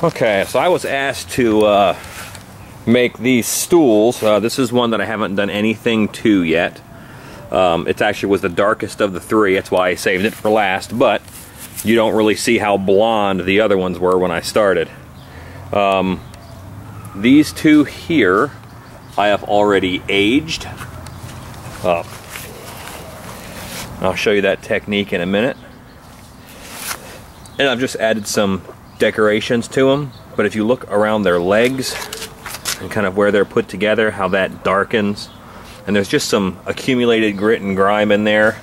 Okay, so I was asked to make these stools. This is one that I haven't done anything to yet. It actually was the darkest of the three, that's why I saved it for last, but you don't really see how blonde the other ones were when I started. These two here I have already aged. I'll show you that technique in a minute. And I've just added some decorations to them, but if you look around their legs and kind of where they're put together, how that darkens, and there's just some accumulated grit and grime in there.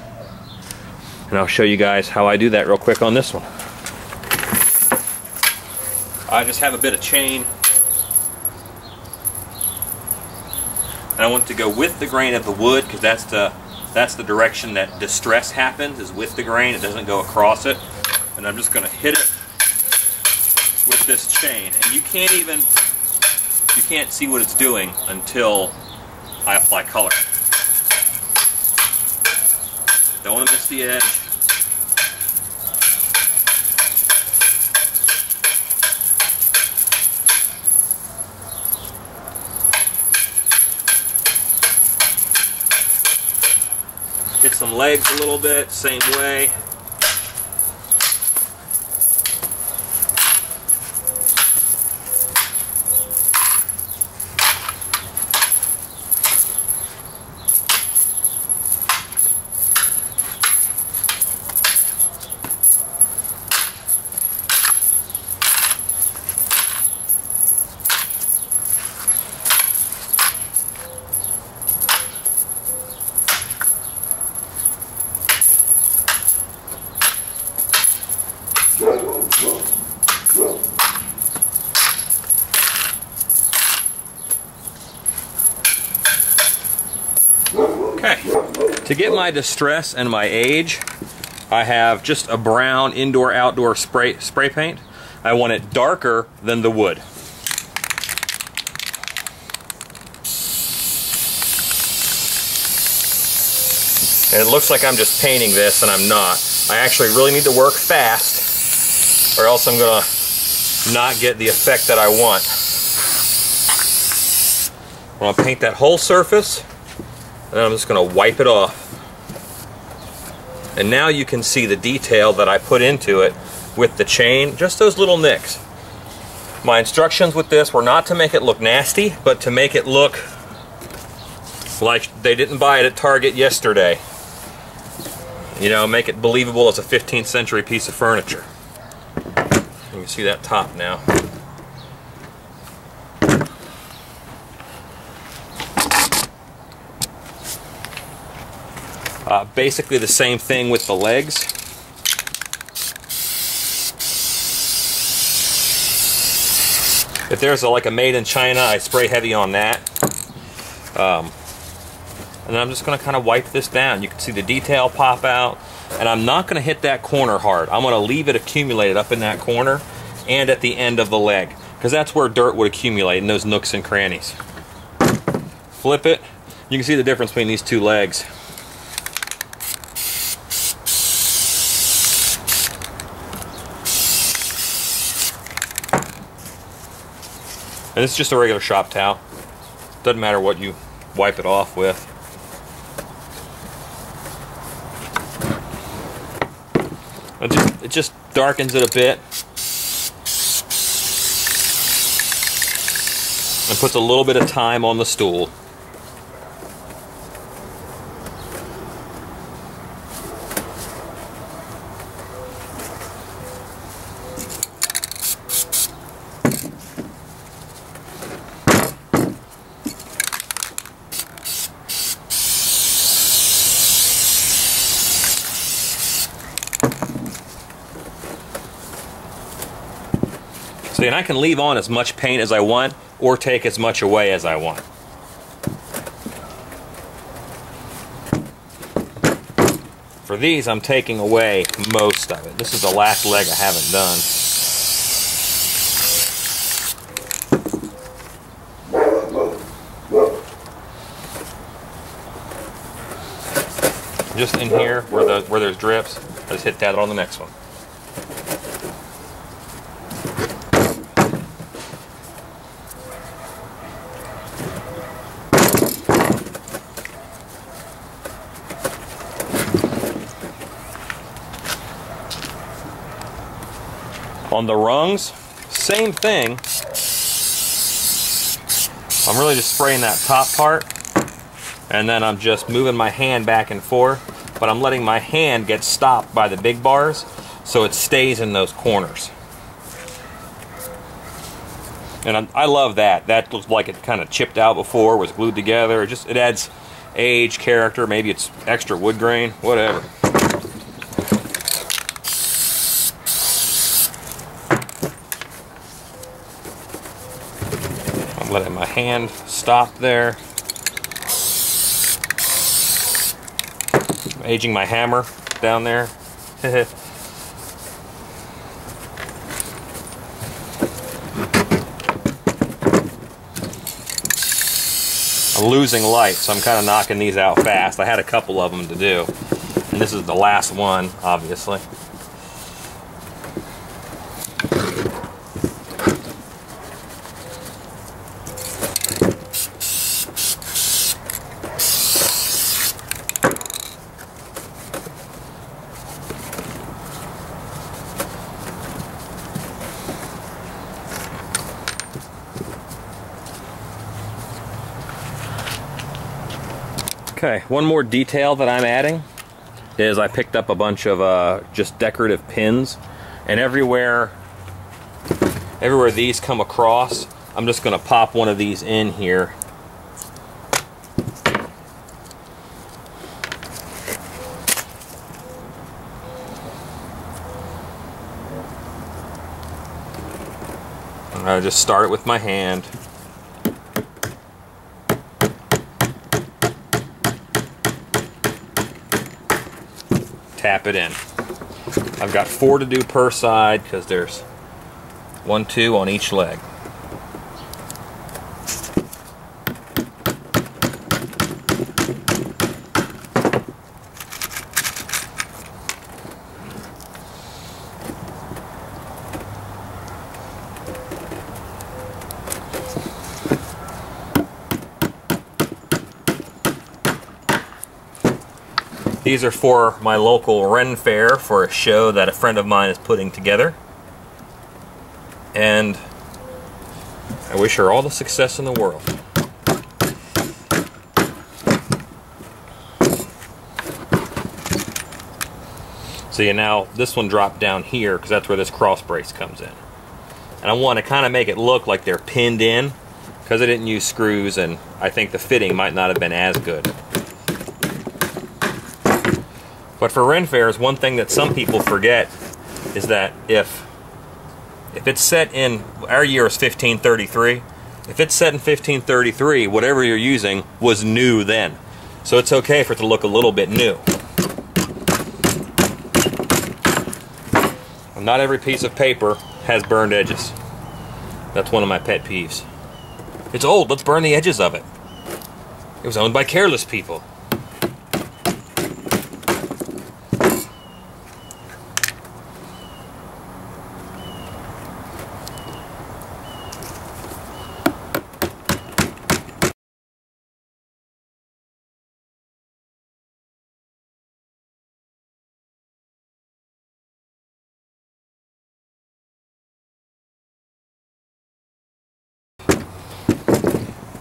And I'll show you guys how I do that real quick on this one. I just have a bit of chain, and I want to go with the grain of the wood, because that's the direction that distress happens, is with the grain. It doesn't go across it. And I'm just going to hit it with this chain, and you can't see what it's doing until I apply color. Don't want to miss the edge. Hit some legs a little bit, same way. Okay, to get my distress and my age, I have just a brown indoor-outdoor spray paint. I want it darker than the wood. And it looks like I'm just painting this, and I'm not. I actually really need to work fast, or else I'm going to not get the effect that I want. I'm going to paint that whole surface, and then I'm just going to wipe it off. And now you can see the detail that I put into it with the chain, just those little nicks. My instructions with this were not to make it look nasty, but to make it look like they didn't buy it at Target yesterday. You know, make it believable as a 15th century piece of furniture. You can see that top now. Basically the same thing with the legs. If there's like a made in China, I spray heavy on that. And then I'm just going to kind of wipe this down. You can see the detail pop out. And I'm not going to hit that corner hard. I'm going to leave it accumulated up in that corner and at the end of the leg, because that's where dirt would accumulate, in those nooks and crannies. Flip it. You can see the difference between these two legs. And it's just a regular shop towel. Doesn't matter what you wipe it off with. It just darkens it a bit. And puts a little bit of time on the stool. See, and I can leave on as much paint as I want, or take as much away as I want. For these, I'm taking away most of it. This is the last leg I haven't done. Just in here, where there's drips, I just hit that on the next one. On the rungs, same thing. I'm really just spraying that top part, and then I'm just moving my hand back and forth, but I'm letting my hand get stopped by the big bars so it stays in those corners. And I love that. That looks like it kind of chipped out before, was glued together. It adds age, character, maybe it's extra wood grain, whatever. I'm letting my hand stop there. I'm aging my hammer down there. I'm losing light, so I'm kind of knocking these out fast. I had a couple of them to do, and this is the last one, obviously. Okay, one more detail that I'm adding is I picked up a bunch of just decorative pins, and everywhere these come across, I'm just going to pop one of these in here. And I just start it with my hand. Tap it in. I've got 4 to do per side because there's 1, 2 on each leg. These are for my local Ren Fair for a show that a friend of mine is putting together. And I wish her all the success in the world. See, now this one dropped down here because that's where this cross brace comes in. And I want to kind of make it look like they're pinned in because I didn't use screws, and I think the fitting might not have been as good. But for Ren Fairs, one thing that some people forget is that if it's set in, our year is 1533, if it's set in 1533, whatever you're using was new then. So it's okay for it to look a little bit new. And not every piece of paper has burned edges. That's one of my pet peeves. It's old, let's burn the edges of it. It was owned by careless people.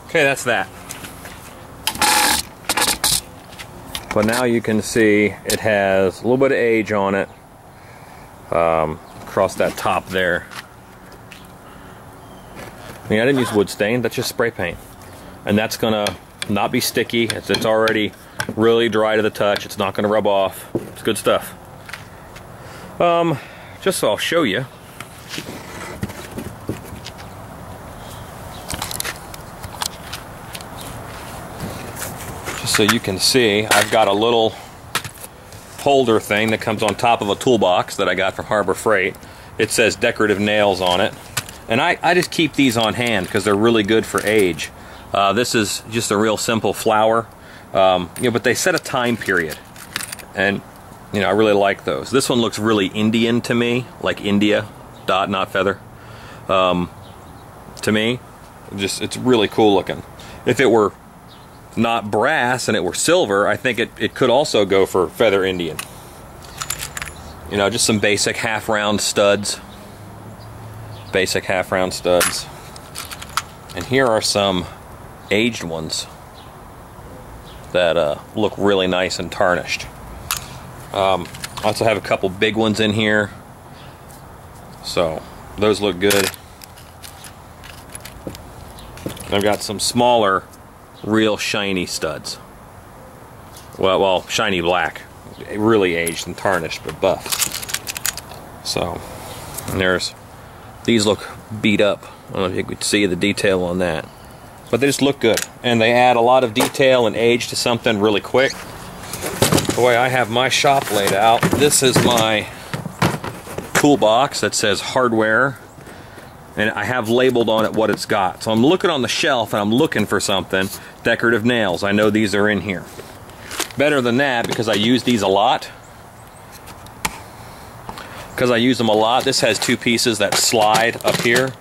Okay, that's that. But now you can see it has a little bit of age on it across that top there. I mean, I didn't use wood stain, that's just spray paint. And that's gonna not be sticky. It's already really dry to the touch. It's not gonna rub off. It's good stuff. Just so I'll show you. So you can see, I've got a little holder thing that comes on top of a toolbox that I got from Harbor Freight. It says decorative nails on it. And I just keep these on hand because they're really good for age. This is just a real simple flower. But they set a time period. And, I really like those. This one looks really Indian to me, like India, dot, not feather. To me, it's really cool looking. If it were not brass and it were silver, I think it could also go for feather Indian. Just some basic half round studs. basic half-round studs. And here are some aged ones that look really nice and tarnished. I also have a couple big ones in here, so those look good. I've got some smaller, real shiny studs. Well, shiny black, really aged and tarnished, but buff. So, and these look beat up. I don't know if you could see the detail on that, but they just look good, and they add a lot of detail and age to something really quick. The way I have my shop laid out, this is my toolbox that says hardware, and I have labeled on it what it's got. So I'm looking on the shelf and I'm looking for something. Decorative nails, I know these are in here. Better than that, because I use these a lot. Because I use them a lot, this has two pieces that slide up here,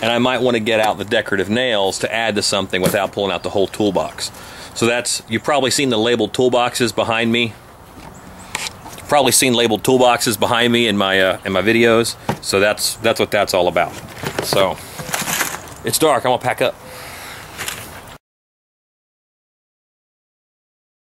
and I might want to get out the decorative nails to add to something without pulling out the whole toolbox. So you've probably seen the labeled toolboxes behind me. You've probably seen labeled toolboxes behind me in my videos. So that's what that's all about. So it's dark, I'm gonna pack up.